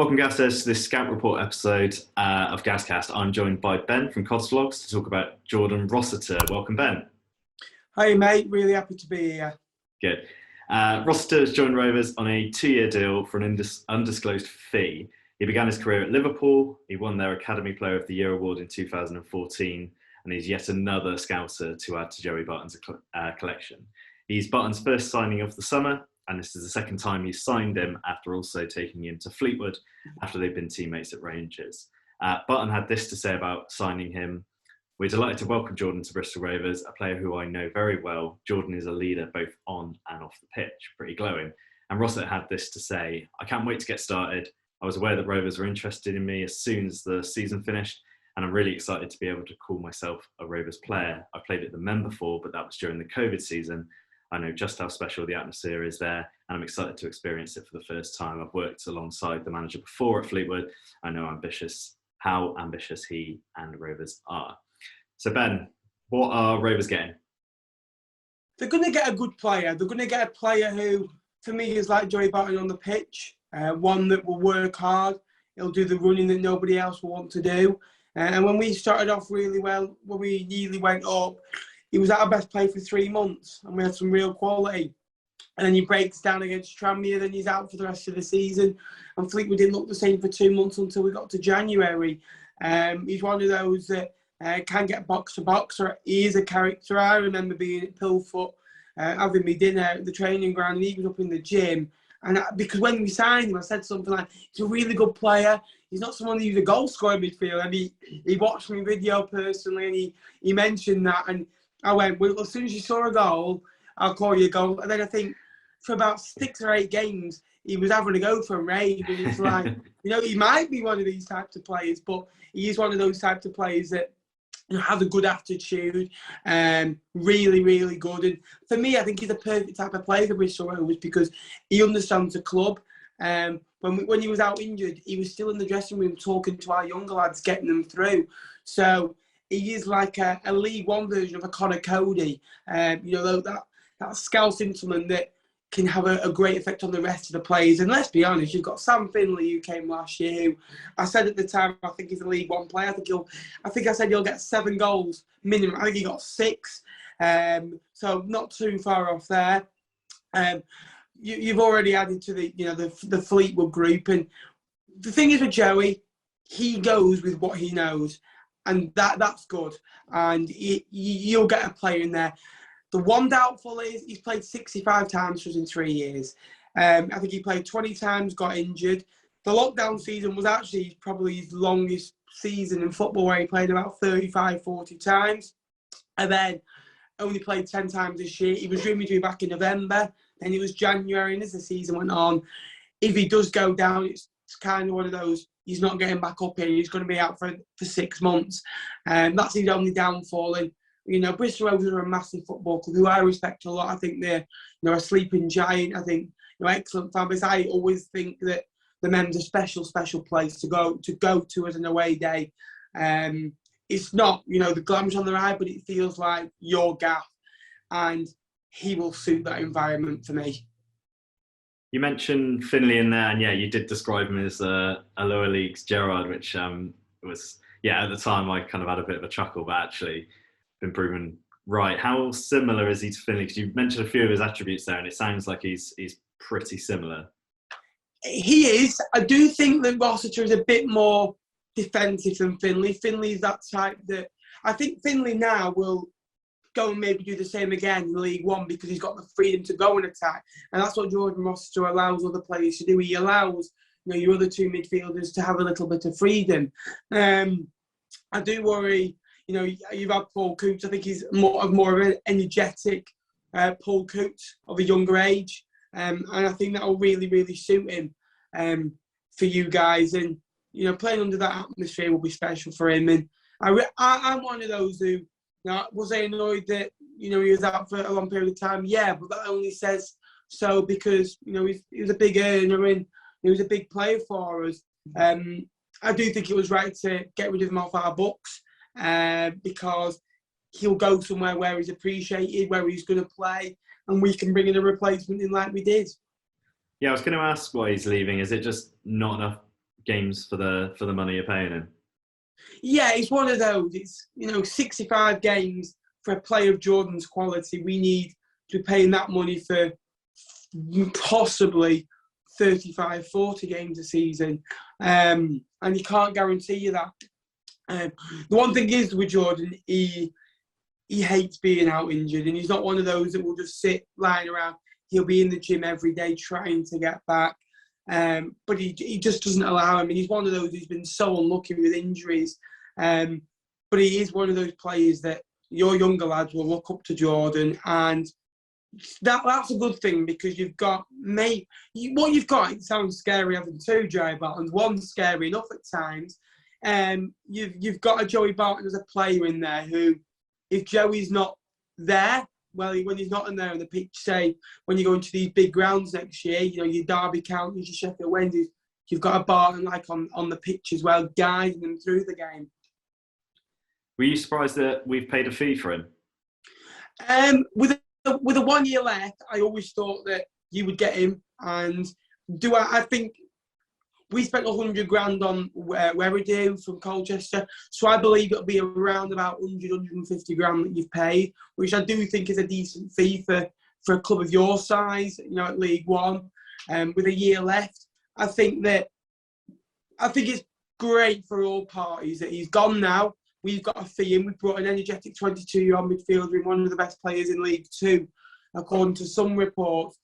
Welcome, Gascast, to this Scout Report episode of GasCast. I'm joined by Ben from Cods Vlogs to talk about Jordan Rossiter. Welcome, Ben. Hi, mate. Really happy to be here. Good. Rossiter has joined Rovers on a 2-year deal for an undisclosed fee. He began his career at Liverpool. He won their Academy Player of the Year award in 2014, and he's yet another Scouser to add to Joey Barton's collection. He's Barton's first signing of the summer, and this is the second time he's signed him after also taking him to Fleetwood after they've been teammates at Rangers. Barton had this to say about signing him. We're delighted to welcome Jordan to Bristol Rovers, a player who I know very well. Jordan is a leader both on and off the pitch, pretty glowing. And Rossiter had this to say, I can't wait to get started. I was aware that Rovers were interested in me as soon as the season finished, and I'm really excited to be able to call myself a Rovers player. I played at the Men before, but that was during the COVID season. I know just how special the atmosphere is there, and I'm excited to experience it for the first time. I've worked alongside the manager before at Fleetwood. I know how ambitious he and Rovers are. So Ben, what are Rovers getting? They're going to get a good player. They're going to get a player who, for me, is like Joey Barton on the pitch. One that will work hard. He'll do the running that nobody else will want to do. And when we started off really well, when we nearly went up, he was our best player for 3 months, and we had some real quality. And then he breaks down against Tranmere, then he's out for the rest of the season. And Fleetwood didn't look the same for 2 months until we got to January. He's one of those that can get box to box, or he is a character. I remember being at Pilfoot, having my dinner at the training ground, and he was up in the gym. And because when we signed him, I said something like, he's a really good player. He's not someone who's a goal scorer midfielder. And he watched my video personally, and he mentioned that. And I went, well, as soon as you saw a goal, I'll call you a goal. And then I think for about 6 or 8 games, he was having a go for a rave. And it's like, he might be one of these types of players, but he is one of those types of players that has a good attitude, really, really good. And for me, I think he's the perfect type of player for Bristol Rovers because he understands the club. When he was out injured, he was still in the dressing room talking to our younger lads, getting them through. So he is like a League One version of a Connor Cody. That Scouse gentleman that can have a great effect on the rest of the players. And let's be honest, you've got Sam Finley who came last year, who I said at the time, I think he's a League One player. I think I said he'll get 7 goals minimum. I think he got 6. So not too far off there. You've already added to the Fleetwood group. And the thing is with Joey, he goes with what he knows. And that's good. And you'll get a player in there. The one doubtful is he's played 65 times for us in 3 years. I think he played 20 times, got injured. The lockdown season was actually probably his longest season in football, where he played about 35, 40 times. And then only played 10 times this year. He was rumored to be back in November. Then it was January. And as the season went on, if he does go down, it's kind of one of those, he's not getting back up here. He's going to be out for 6 months. And that's his only downfall. And Bristol Rovers are a massive football club who I respect a lot. I think they're a sleeping giant. I think excellent fan base. I always think that the Men's a special place to go to as an away day. It's not the glamour's on their eye, but it feels like your gaff, and he will suit that environment for me. You mentioned Finley in there, and you did describe him as a lower leagues Gerrard, which was at the time I kind of had a bit of a chuckle, but actually been proven right. How similar is he to Finley? Because you mentioned a few of his attributes there, and it sounds like he's pretty similar. He is. I do think that Rossiter is a bit more defensive than Finley. Finley's that type that I think Finley now will go and maybe do the same again in League One because he's got the freedom to go and attack, and that's what Jordan Rossiter allows other players to do. He allows your other 2 midfielders to have a little bit of freedom. I do worry. You've had Paul Coots. I think he's more of an energetic Paul Coots of a younger age. And I think that will really, really suit him for you guys. And, playing under that atmosphere will be special for him. And I'm one of those who, was I annoyed that, he was out for a long period of time? Yeah, but that only says so because, he was a big earner and he was a big player for us. I do think it was right to get rid of him off our books. Because he'll go somewhere where he's appreciated, where he's going to play, and we can bring in a replacement in like we did. Yeah, I was going to ask why he's leaving. Is it just not enough games for the money you're paying him. Yeah, it's one of those. It's 65 games for a player of Jordan's quality. We need to be paying that money for possibly 35, 40 games a season, and you can't guarantee you that. The one thing is with Jordan, he hates being out injured, and he's not one of those that will just sit lying around. He'll be in the gym every day trying to get back, but he just doesn't allow him. And he's one of those who's been so unlucky with injuries, but he is one of those players that your younger lads will look up to Jordan, and that's a good thing, because you've got what you've got. It sounds scary having two Joey Bartons. One's scary enough at times. You've got a Joey Barton as a player in there who, if Joey's not there, well, when he's not in there on the pitch, say when you go into these big grounds next year, your Derby Counties, your Sheffield Wednesdays, you've got a Barton like on the pitch as well, guiding them through the game. Were you surprised that we've paid a fee for him? With a 1 year left, I always thought that you would get him, and I think we spent 100 grand on Werrideau from Colchester, so I believe it'll be around about 150 grand that you've paid, which I do think is a decent fee for a club of your size, at League One, with a year left. I think it's great for all parties that he's gone now. We've got a fee in. We've brought an energetic 22-year-old midfielder in, one of the best players in League Two, according to some reports.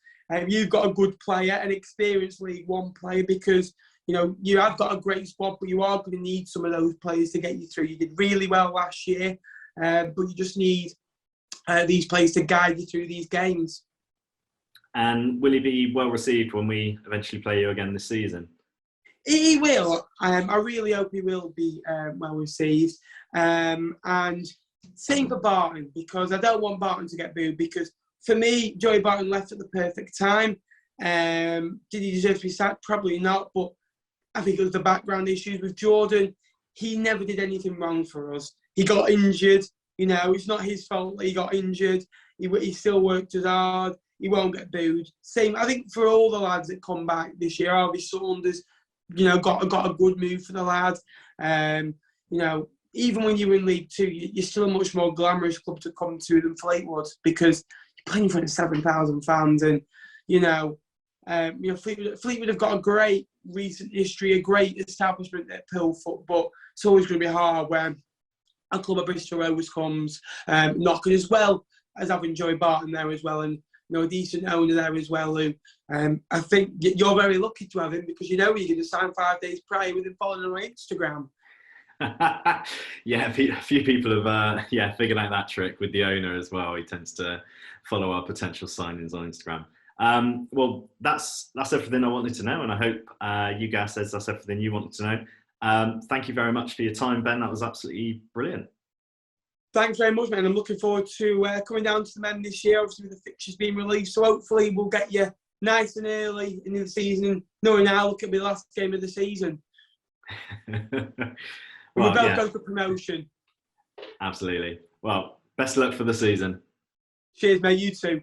You've got a good player, an experienced League One player, because you have got a great squad, but you are going to need some of those players to get you through. You did really well last year, but you just need these players to guide you through these games. And will he be well received when we eventually play you again this season? He will. I really hope he will be well received. And same for Barton, because I don't want Barton to get booed, because for me, Joey Barton left at the perfect time. Did he deserve to be sacked? Probably not, but I think it was the background issues with Jordan. He never did anything wrong for us. He got injured. It's not his fault that he got injured. He still worked as hard. He won't get booed. Same, I think, for all the lads that come back this year. Harvey Saunders, got a good move for the lad. Even when you're in League Two, you're still a much more glamorous club to come to than Fleetwood, because you're playing in front of 7,000 fans, and Fleetwood have got a great recent history, a great establishment at Pilfoot, but it's always going to be hard when a club of Bristol Rovers comes knocking, as well as having Joey Barton there as well, and a decent owner there as well, who I think you're very lucky to have him, because you're going to sign 5 days prior with him following on Instagram. Yeah, a few people have figured out that trick with the owner as well. He tends to follow our potential signings on Instagram. Well, that's everything I wanted to know, and I hope you guys says that's everything you wanted to know. Thank you very much for your time, Ben. That was absolutely brilliant. Thanks very much, man. I'm looking forward to coming down to the Men this year, obviously with the fixtures being released, so hopefully we'll get you nice and early in the season, knowing now look at the last game of the season. We'll both go for promotion. Absolutely. Well, best of luck for the season. Cheers, mate. You too.